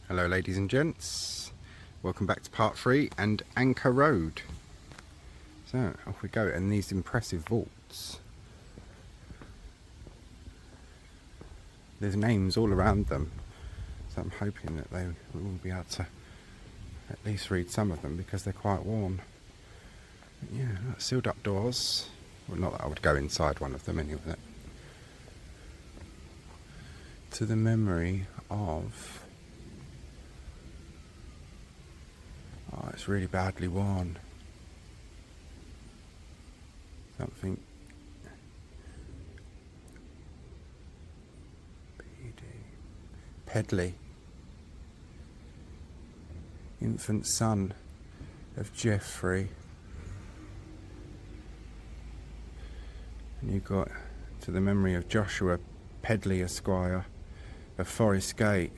Hello ladies and gents, welcome back to part 3 and Anchor Road. So off we go, and these impressive vaults, there's names all around them, so I'm hoping that they will be able to at least read some of them because they're quite worn. But yeah, sealed up doors. Well, not that I would go inside one of them anyway. To the memory of... oh, it's really badly worn. Something... Pedley, infant son of Geoffrey. And you've got to the memory of Joshua Pedley, Esquire, of Forest Gate,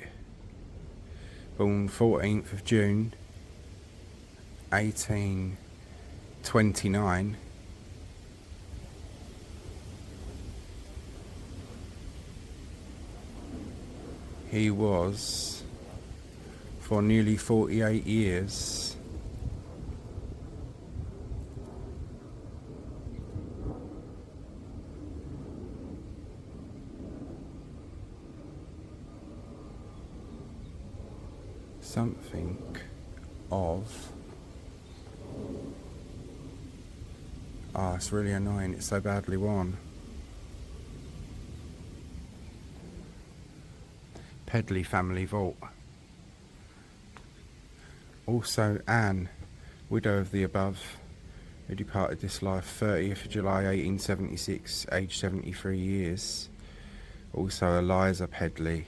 born 14th of June 1829. He was, for nearly 48 years, something of... ah, it's really annoying, it's so badly worn. Pedley family vault. Also Anne, widow of the above, who departed this life 30th of July 1876, aged 73 years. Also Eliza Pedley.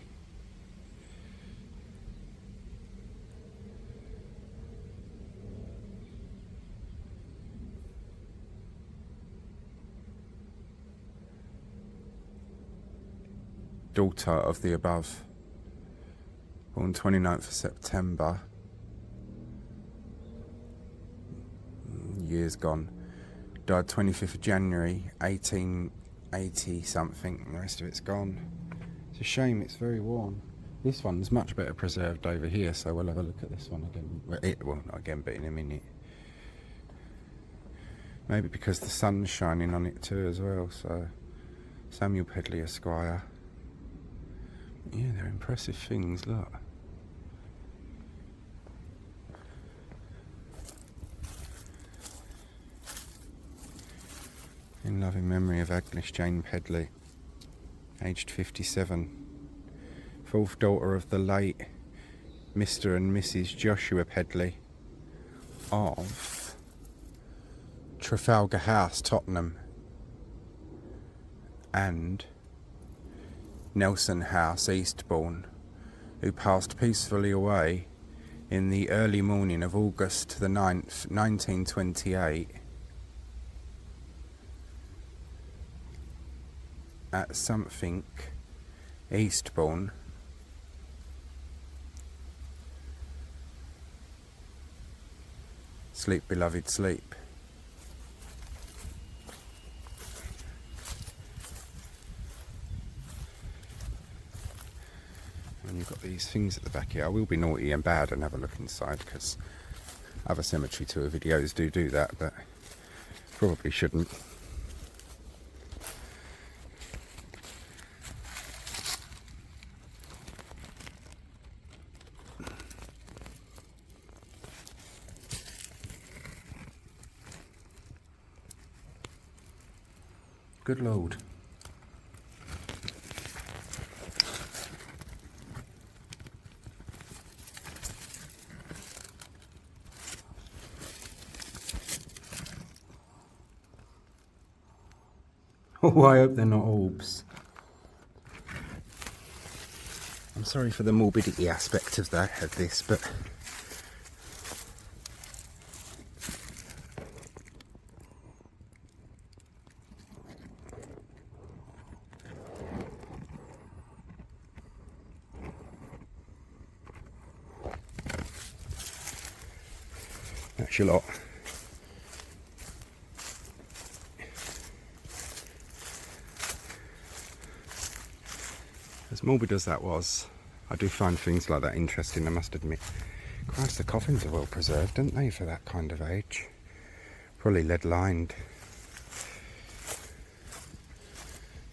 Daughter of the above, born 29th of September, years gone, died 25th of January 1880 something, and the rest of it's gone. It's a shame, it's very worn. This one's much better preserved over here, so we'll have a look at this one again. Well, not again, but in a minute. Maybe because the sun's shining on it too as well. So Samuel Pedley, Esquire. Yeah, they're impressive things, look. In loving memory of Agnes Jane Pedley, aged 57. Fourth daughter of the late Mr. and Mrs. Joshua Pedley of Trafalgar House, Tottenham, and Nelson House, Eastbourne, who passed peacefully away in the early morning of August the 9th, 1928, at something Eastbourne. Sleep, beloved, sleep. And you've got these things at the back here. I will be naughty and bad and have a look inside, because other cemetery tour videos do that, but probably shouldn't. Good Lord. Oh, I hope they're not orbs. I'm sorry for the morbidity aspect of this, but that's your lot. As morbid as that was, I do find things like that interesting, I must admit. Christ, the coffins are well preserved, aren't they, for that kind of age? Probably lead lined.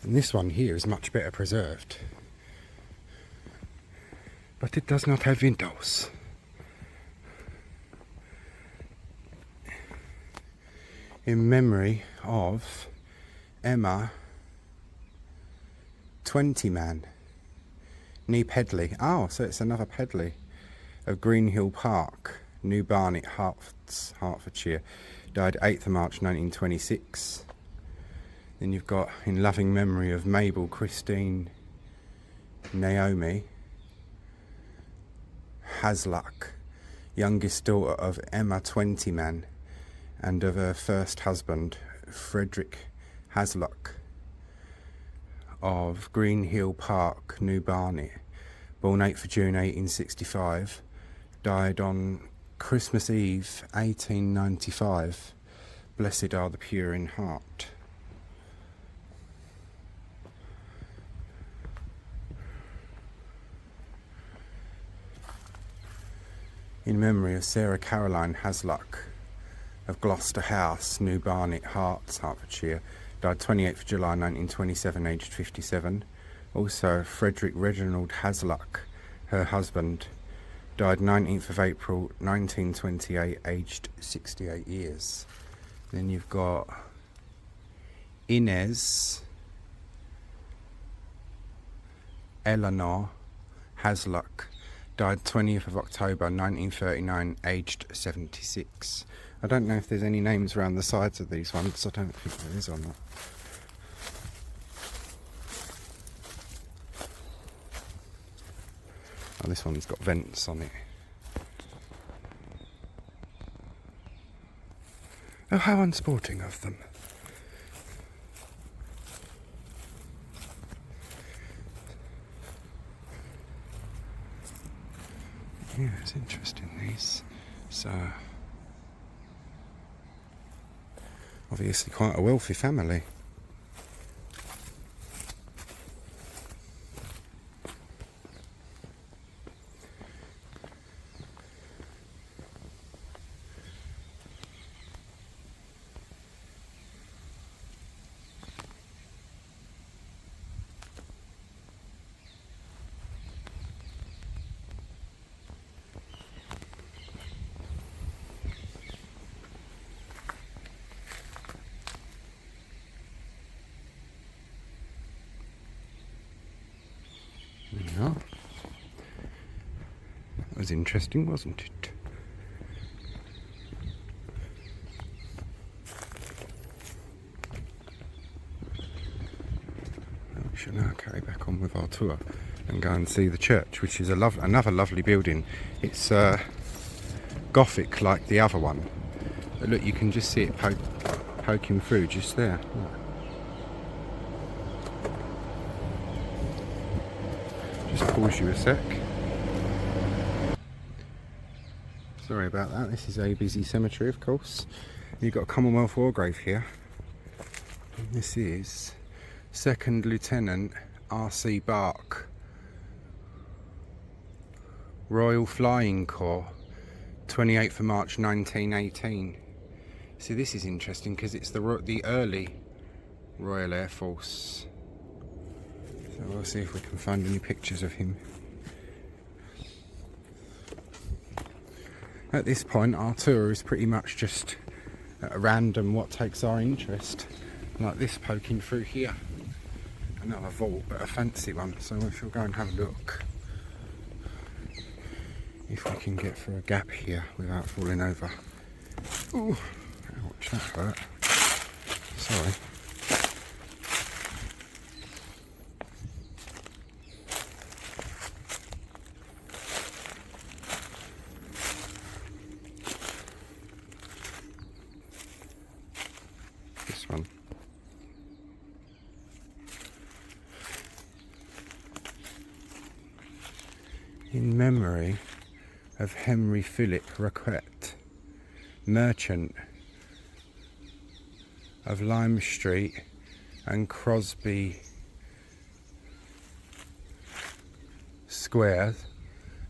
And this one here is much better preserved. But it does not have windows. In memory of Emma 20-man, nee Pedley. Oh, so it's another Pedley of Greenhill Park, New Barnet, Hertfordshire. Died 8th of March 1926. Then you've got in loving memory of Mabel Christine Naomi Hasluck, youngest daughter of Emma 20-man and of her first husband, Frederick Hasluck of Greenhill Park, New Barnet, born 8th of June 1865, died on Christmas Eve 1895. Blessed are the pure in heart. In memory of Sarah Caroline Hasluck of Gloucester House, New Barnet, Hertfordshire, died 28th of July 1927, aged 57. Also Frederick Reginald Hasluck, her husband, died 19th of April 1928, aged 68 years. Then you've got Inez Eleanor Hasluck, died 20th of October 1939, aged 76. I don't know if there's any names around the sides of these ones. I don't think there is or not. Oh, this one's got vents on it. Oh, how unsporting of them. Yeah, it's interesting, these. So, obviously quite a wealthy family. Yeah. That was interesting, wasn't it? Well, we shall now carry back on with our tour and go and see the church, which is another lovely building. It's Gothic like the other one. But look, you can just see it poking through just there. Look. Just pause you a sec. Sorry about that, this is a busy cemetery, of course. You've got a Commonwealth War grave here. And this is 2nd Lieutenant R.C. Bark, Royal Flying Corps, 28th of March 1918. See, this is interesting because it's the early Royal Air Force. So we'll see if we can find any pictures of him. At this point, our tour is pretty much just at random what takes our interest. Like this poking through here. Another vault, but a fancy one, so we shall go and have a look. If we can get through a gap here without falling over. Ooh, ouch, that hurt. Sorry. This one. In memory of Henry Philip Raquette, merchant of Lime Street and Crosby Square,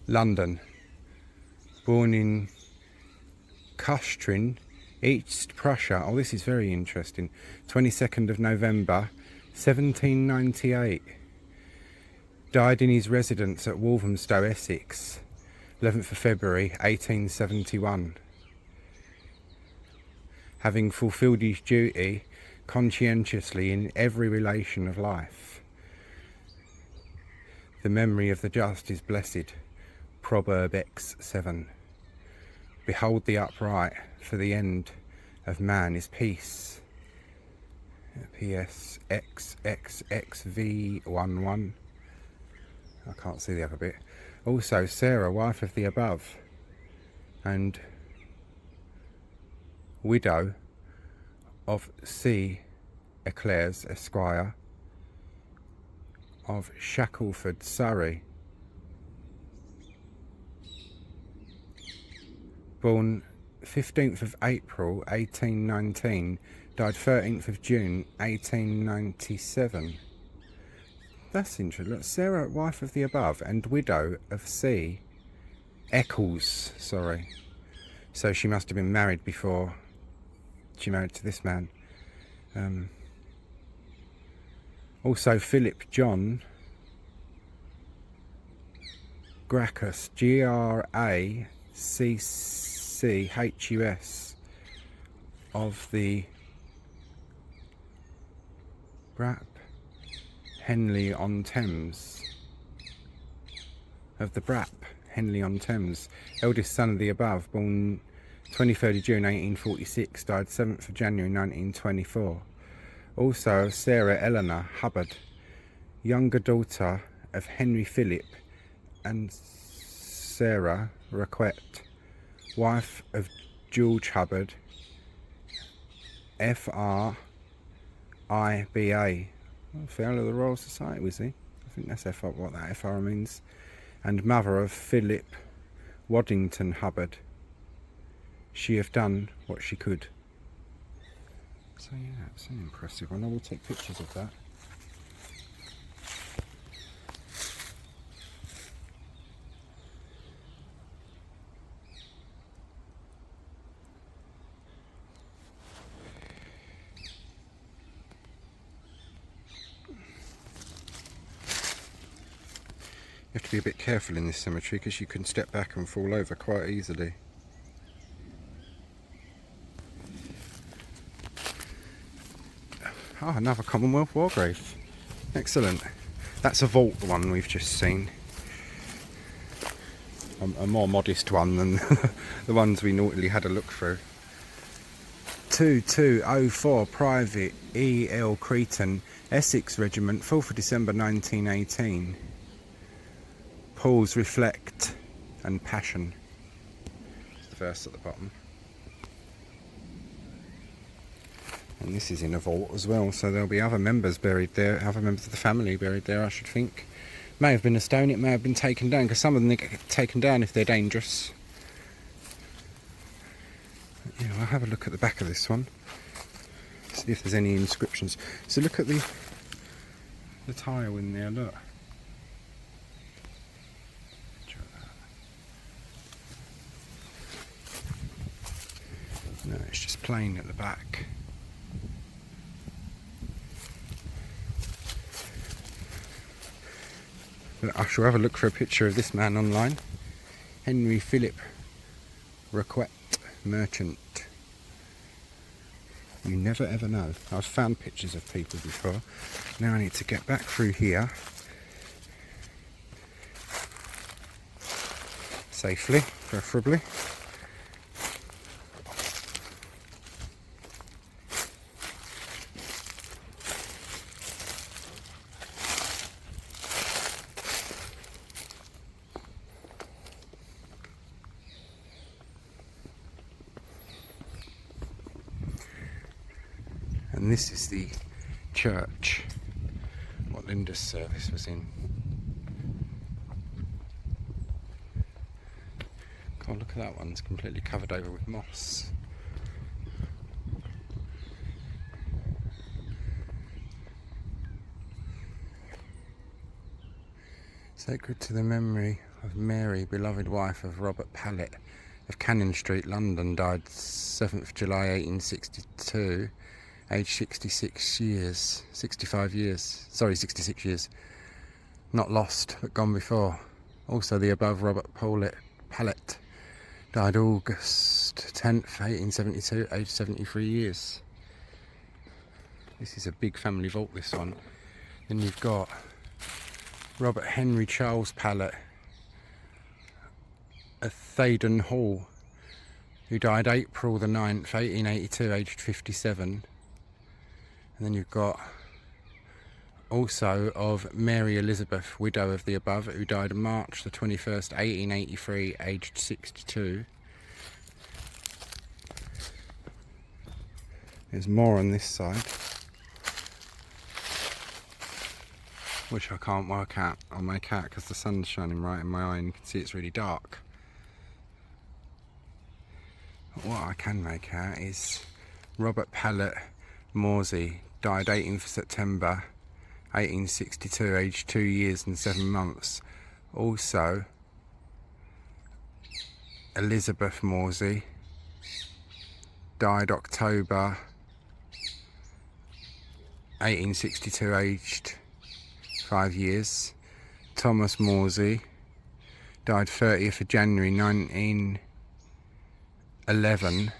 London. Born in Kustrin, East Prussia. Oh, this is very interesting. 22nd of November, 1798. Died in his residence at Walthamstow, Essex, 11th of February, 1871. Having fulfilled his duty conscientiously in every relation of life. The memory of the just is blessed. Proverb X7. Behold the upright, for the end of man is peace. PS XXXV11. I can't see the other bit. Also, Sarah, wife of the above, and widow of C. Eclairs, Esquire, of Shackleford, Surrey. Born 15th of April 1819, died 13th of June 1897. That's interesting. Look, Sarah, wife of the above, and widow of C. Eccles, sorry. So she must have been married before she married to this man. Also Philip John Gracchus, Gracchus, of the Brap, Henley-on-Thames. Of the Brap, Henley-on-Thames. Eldest son of the above, born 23rd of June 1846, died 7th of January 1924. Also of Sarah Eleanor Hubbard, younger daughter of Henry Philip and Sarah Raquette, wife of George Hubbard, FRIBA, Fellow of the Royal Society, was he? I think that's what that FR means. And mother of Philip Waddington Hubbard. She have done what she could. So yeah, it's an impressive one. I will take pictures of that. You have to be a bit careful in this cemetery because you can step back and fall over quite easily. Oh, another Commonwealth War grave. Excellent. That's a vault one we've just seen. A more modest one than the ones we normally had a look through. 2204 Private E.L. Cretan, Essex Regiment, 4th of December 1918. Pause, reflect and passion. It's the verse at the bottom. And this is in a vault as well, so there'll be other members buried there, other members of the family buried there, I should think. May have been a stone, it may have been taken down, because some of them get taken down if they're dangerous. Yeah, I'll have a look at the back of this one, see if there's any inscriptions. So look at the tile in there, look. No, it's just plain at the back. I shall have a look for a picture of this man online. Henry Philip Raquette, merchant. You never ever know. I've found pictures of people before. Now I need to get back through here safely, preferably. And this is the church, what Linda's service was in. God, look at that one, it's completely covered over with moss. Sacred to the memory of Mary, beloved wife of Robert Pallet of Cannon Street, London, died 7th July 1862, aged 66 years. 66 years. Not lost, but gone before. Also the above Robert Pallet died August 10th, 1872, aged 73 years. This is a big family vault, this one. Then you've got Robert Henry Charles Pallet of Thaden Hall, who died April the 9th, 1882, aged 57. And then you've got also of Mary Elizabeth, widow of the above, who died March the 21st, 1883, aged 62. There's more on this side, which I can't work out. I'll make out because the sun's shining right in my eye and you can see it's really dark. But what I can make out is Robert Pallet Morsey, died 18th September 1862, aged 2 years and 7 months. Also Elizabeth Morsey, died October 1862, aged 5 years. Thomas Morsey, died 30th of January 1911,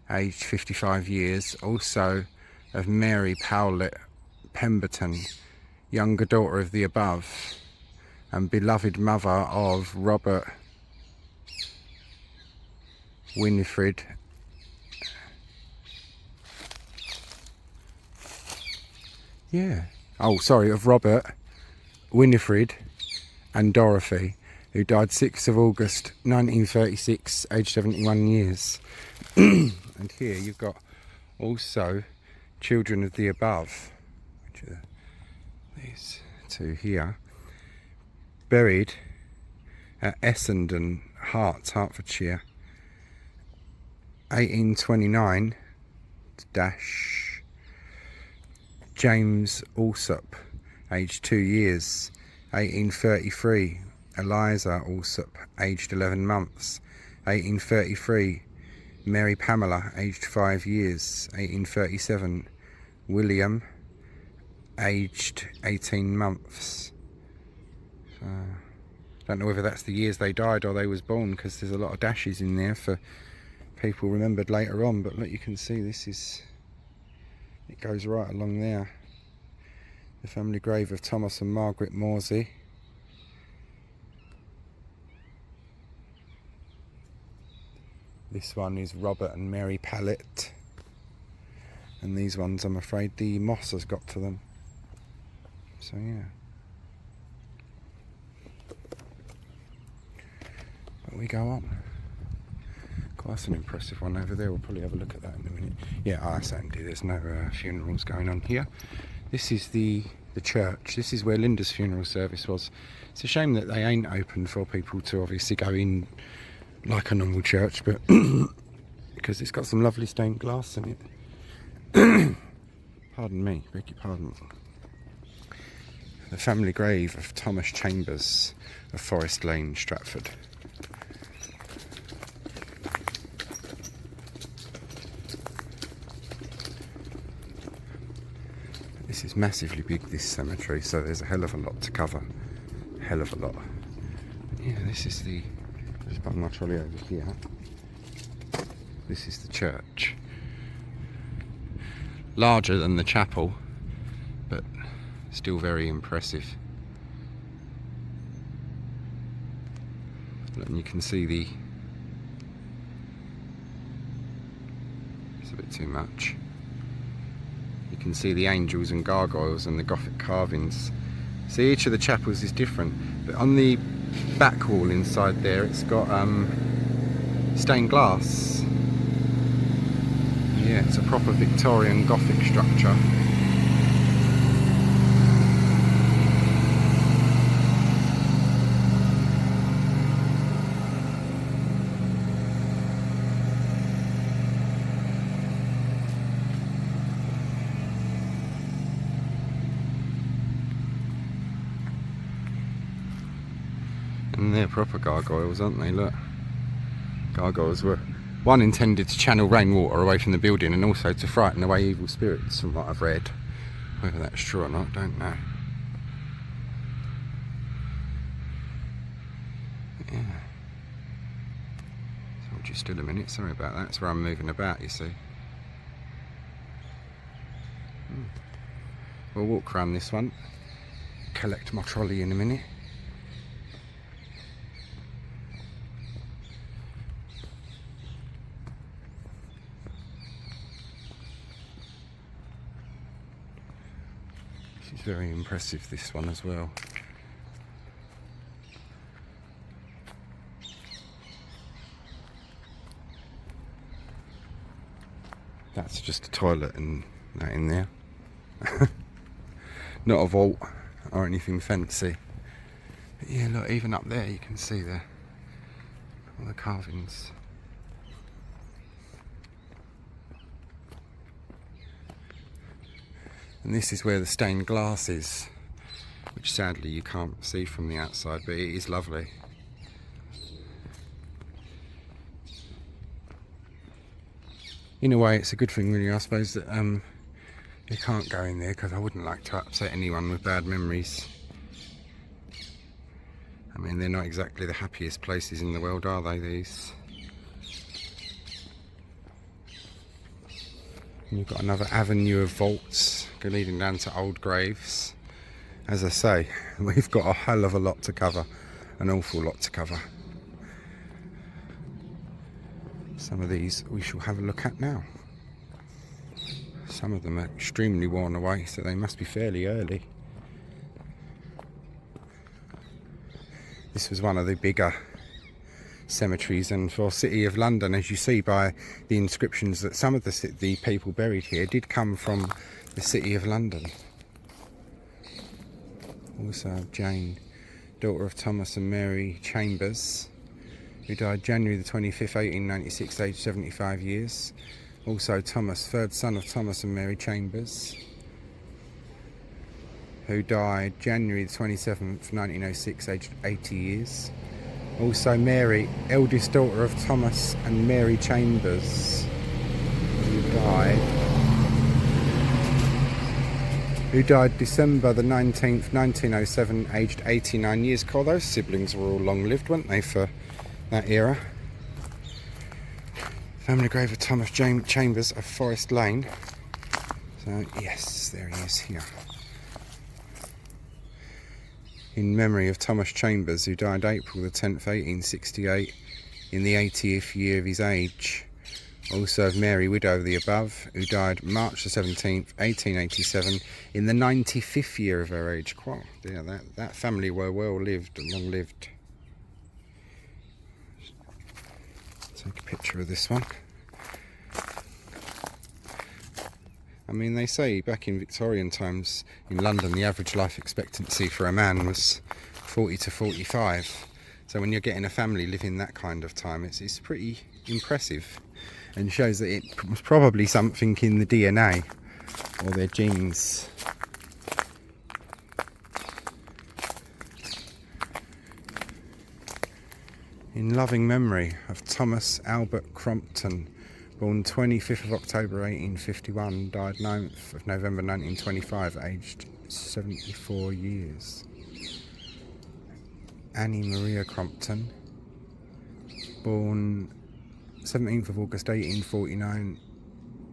aged 55 years. Also of Mary Powlett Pemberton, younger daughter of the above and beloved mother of Robert Winifred of Robert, Winifred and Dorothy, who died 6th of August 1936, aged 71 years. And here you've got also children of the above, which are these two here, buried at Essendon, Hertfordshire, 1829 James Alsop, aged 2 years. 1833 Eliza Alsop, aged 11 months. 1833 Mary Pamela, aged 5 years. 1837 William, aged 18 months. So, don't know whether that's the years they died or they was born, because there's a lot of dashes in there for people remembered later on. But look, you can see it goes right along there. The family grave of Thomas and Margaret Morsey. This one is Robert and Mary Pallet. And these ones, I'm afraid, the moss has got to them. So yeah. But we go on. Quite an impressive one over there. We'll probably have a look at that in a minute. Yeah, that's empty. There's no funerals going on here. This is the church. This is where Linda's funeral service was. It's a shame that they ain't open for people to obviously go in like a normal church, but because it's got some lovely stained glass in it. Pardon me, beg your pardon. The family grave of Thomas Chambers of Forest Lane, Stratford. This is massively big, this cemetery, so there's a hell of a lot to cover. Hell of a lot. Yeah, this is just put my trolley over here. This is the church. Larger than the chapel, but still very impressive. And you can see it's a bit too much. You can see the angels and gargoyles and the Gothic carvings. See, each of the chapels is different, but on the back wall inside there, it's got stained glass. Yeah, it's a proper Victorian Gothic structure. proper gargoyles, aren't they? Look. Gargoyles were one intended to channel rainwater away from the building and also to frighten away evil spirits, from what I've read. Whether that's true or not, don't know. Yeah. So just still a minute, sorry about that. That's where I'm moving about, you see. We'll walk around this one, collect my trolley in a minute. This is very impressive, this one as well. That's just a toilet and that in there. Not a vault or anything fancy. But yeah, look, even up there you can see all the carvings. And this is where the stained glass is, which sadly you can't see from the outside, but it is lovely. In a way it's a good thing really, I suppose, that you can't go in there, because I wouldn't like to upset anyone with bad memories. I mean, they're not exactly the happiest places in the world, are they, these? And you've got another avenue of vaults leading down to old graves. As I say, we've got a hell of a lot to cover, an awful lot to cover. Some of these we shall have a look at now. Some of them are extremely worn away, so they must be fairly early. This was one of the bigger cemeteries, and for City of London, as you see by the inscriptions, that some of the people buried here did come from the City of London. Also Jane, daughter of Thomas and Mary Chambers, who died January the 25th, 1896, aged 75 years. Also Thomas, third son of Thomas and Mary Chambers, who died January the 27th, 1906, aged 80 years. Also Mary, eldest daughter of Thomas and Mary Chambers, who died December the 19th, 1907, aged 89 years. God, those siblings were all long-lived, weren't they, for that era? Family grave of Thomas Chambers of Forest Lane. So, yes, there he is here. In memory of Thomas Chambers, who died April the 10th, 1868, in the 80th year of his age. Also of Mary, widow of the above, who died March the 17th, 1887, in the 95th year of her age. Quite, yeah, that family were well lived and long lived. Take a picture of this one. I mean, they say back in Victorian times in London, the average life expectancy for a man was 40 to 45. So when you're getting a family living that kind of time, it's pretty impressive, and shows that it was probably something in the DNA or their genes. In loving memory of Thomas Albert Crompton, born 25th of October 1851, died 9th of November 1925, aged 74 years. Annie Maria Crompton, born 17th of August 1849,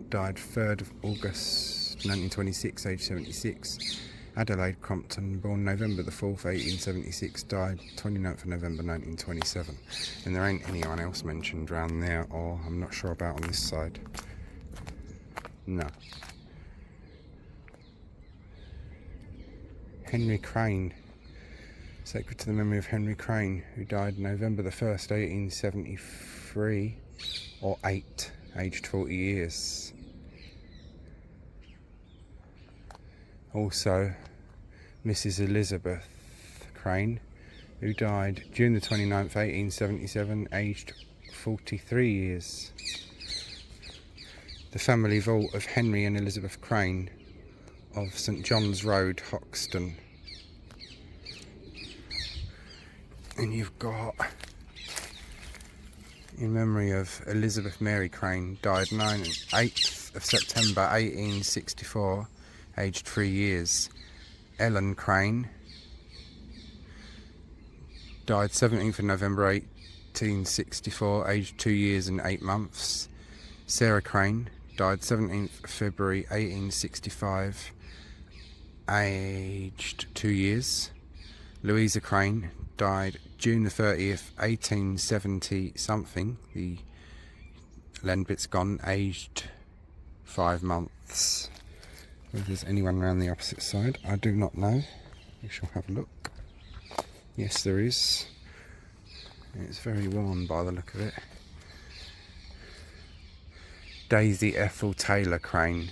died 3rd of August 1926, aged 76. Adelaide Crompton, born November the 4th, 1876, died 29th of November 1927. And there ain't anyone else mentioned around there, or I'm not sure about on this side. No. Henry Crane, sacred to the memory of Henry Crane, who died November the 1st, 1873, or 8, aged 40 years. Also, Mrs. Elizabeth Crane, who died June the 29th, 1877, aged 43 years. The family vault of Henry and Elizabeth Crane of St John's Road, Hoxton. And you've got, in memory of Elizabeth Mary Crane, died 8th of September 1864, aged 3 years. Ellen Crane died 17th of November 1864, aged 2 years and 8 months. Sarah Crane died 17th of February 1865, aged 2 years. Louisa Crane died June the 30th, 1870 something. The land bit's gone, aged 5 months. Whether there's anyone around the opposite side, I do not know. We shall have a look. Yes, there is. It's very worn by the look of it. Daisy Ethel Taylor Crane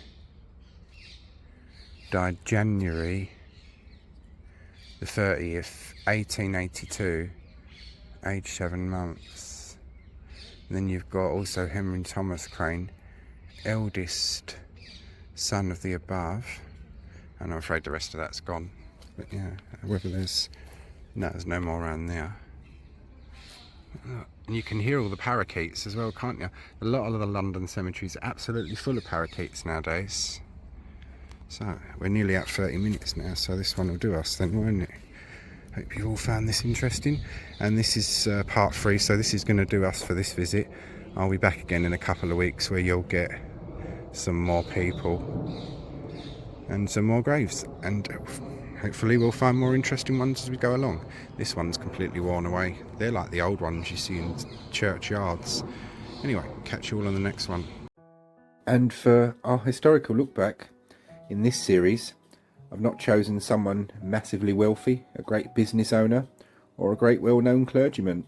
died January the 30th, 1882, aged 7 months. And then you've got also Henry Thomas Crane, eldest son of the above, and I'm afraid the rest of that's gone. But yeah, whether there's no more around there. And you can hear all the parakeets as well, can't you? A lot of the London cemeteries are absolutely full of parakeets nowadays. So we're nearly at 30 minutes now, so this one will do us then, won't it? Hope you all found this interesting. And this is part 3, so this is going to do us for this visit. I'll be back again in a couple of weeks where you'll get some more people and some more graves, and hopefully we'll find more interesting ones as we go along. This one's completely worn away. They're like the old ones you see in churchyards. Anyway, catch you all on the next one. And for our historical look back in this series, I've not chosen someone massively wealthy, a great business owner, or a great well-known clergyman.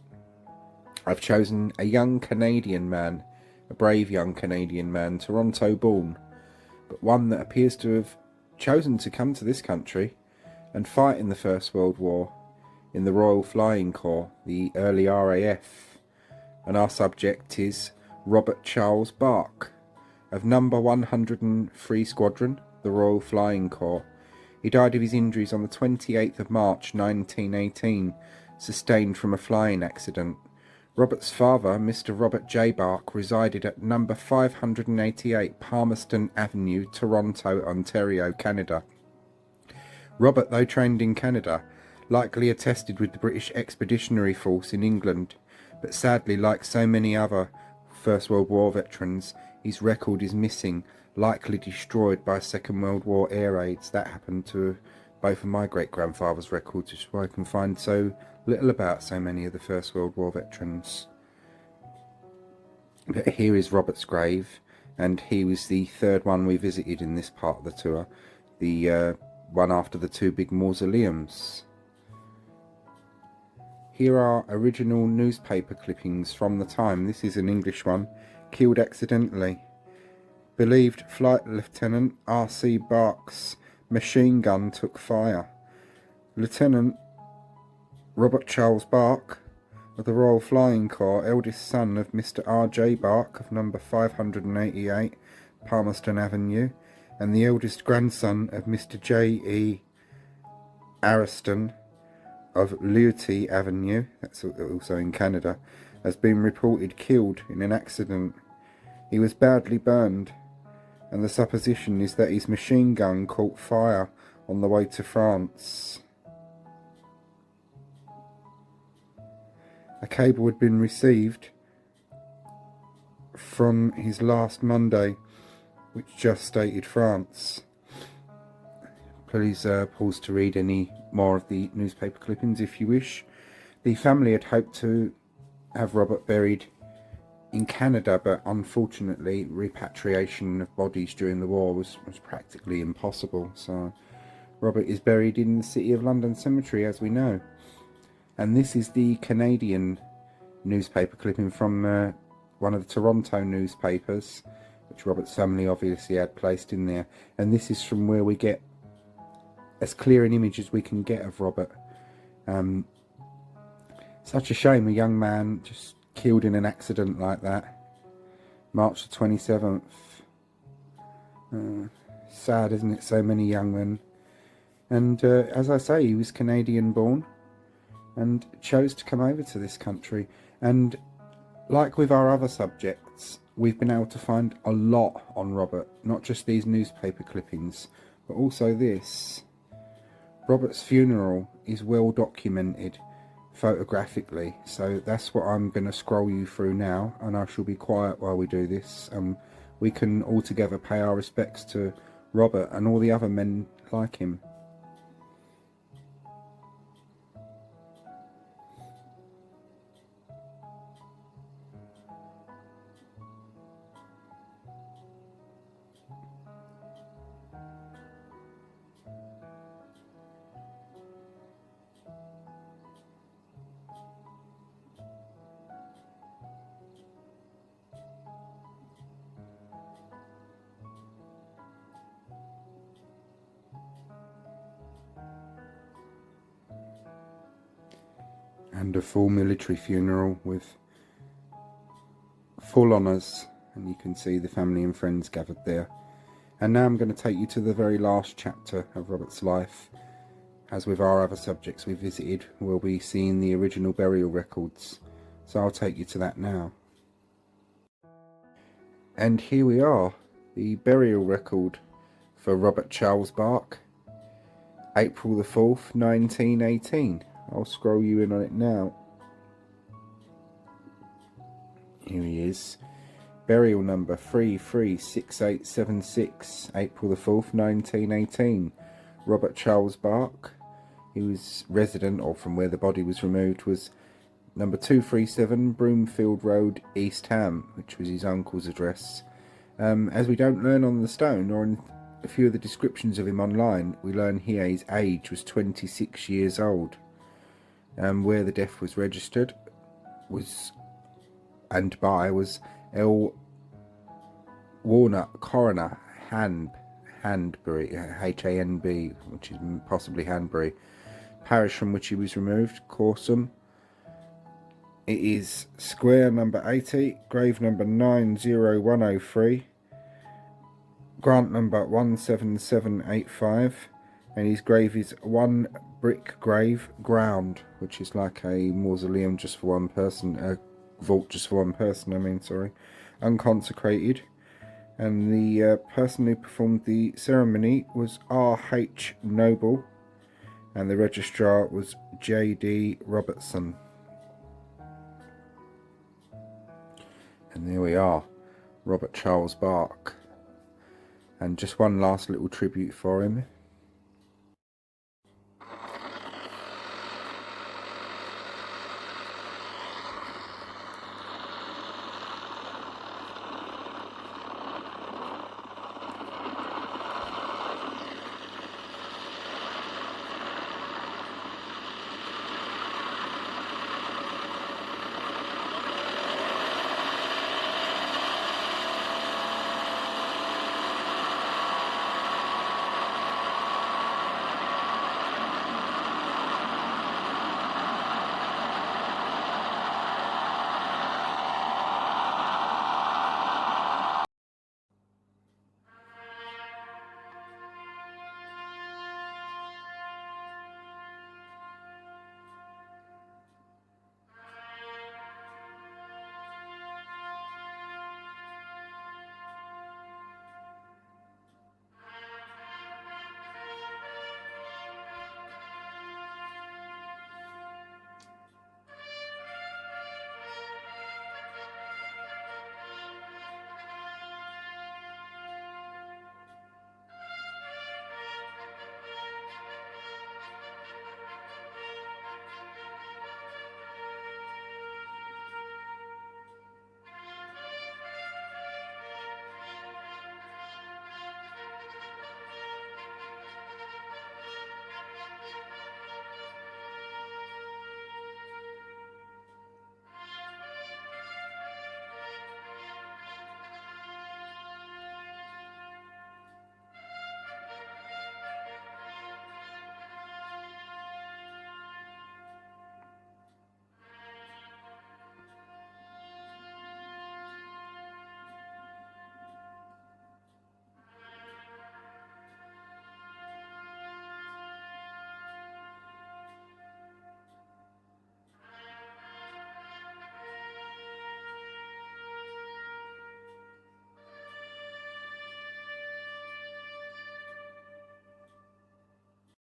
I've chosen a young Canadian man, a brave young Canadian man, Toronto born, but one that appears to have chosen to come to this country and fight in the First World War in the Royal Flying Corps, the early RAF. And our subject is Robert Charles Bark of number 103 Squadron, the Royal Flying Corps. He died of his injuries on the 28th of March 1918, sustained from a flying accident. Robert's father, Mr. Robert J. Bark, resided at number 588 Palmerston Avenue, Toronto, Ontario, Canada. Robert, though trained in Canada, likely attested with the British Expeditionary Force in England, but sadly, like so many other First World War veterans, his record is missing, likely destroyed by Second World War air raids. That happened to both of my great-grandfather's records, which is why I can find so little about so many of the First World War veterans. But here is Robert's grave, and he was the third one we visited in this part of the tour, the one after the two big mausoleums. Here are original newspaper clippings from the time. This is an English one. Killed accidentally. Believed Flight Lieutenant R.C. Bark's machine gun took fire. Lieutenant Robert Charles Bark of the Royal Flying Corps, eldest son of Mr. R.J. Bark of number 588 Palmerston Avenue, and the eldest grandson of Mr. J.E. Ariston of Leuty Avenue, that's also in Canada, has been reported killed in an accident. He was badly burned, and the supposition is that his machine gun caught fire on the way to France. A cable had been received from his last Monday, which just stated France. Please pause to read any more of the newspaper clippings if you wish. The family had hoped to have Robert buried in Canada, but unfortunately repatriation of bodies during the war was practically impossible. So Robert is buried in the City of London Cemetery, as we know. And this is the Canadian newspaper clipping from one of the Toronto newspapers, which Robert's family obviously had placed in there. And this is from where we get as clear an image as we can get of Robert. Such a shame, a young man just killed in an accident like that. March the 27th. Sad, isn't it? So many young men. And as I say, he was Canadian born. and chose to come over to this country. And like with our other subjects, we've been able to find a lot on Robert, not just these newspaper clippings, but also this. Robert's funeral is well documented photographically, so that's what I'm going to scroll you through now, and I shall be quiet while we do this. We can all together pay our respects to Robert and all the other men like him. And a full military funeral with full honours, and you can see the family and friends gathered there. And now I'm going to take you to the very last chapter of Robert's life. As with our other subjects we visited, we'll be seeing the original burial records, so I'll take you to that now. And here we are, the burial record for Robert Charles Bach, April the 4th, 1918. I'll scroll you in on it now. Here he is. Burial number 336876, April the 4th, 1918. Robert Charles Bach. He was resident, or from where the body was removed, was number 237 Broomfield Road, East Ham, which was his uncle's address. As we don't learn on the stone, or in a few of the descriptions of him online, we learn here his age was 26 years old. Where the death was registered was was L. Warner Coroner, Hanbury, Hanb, which is possibly Hanbury. Parish from which he was removed, Corsham. It is square number 80, grave number 90103, grant number 17785, and his grave is one brick grave, ground, which is like a mausoleum just for one person, a vault just for one person, unconsecrated. And the person who performed the ceremony was R.H. Noble, and the registrar was J.D. Robertson. And there we are, Robert Charles Bach. And just one last little tribute for him.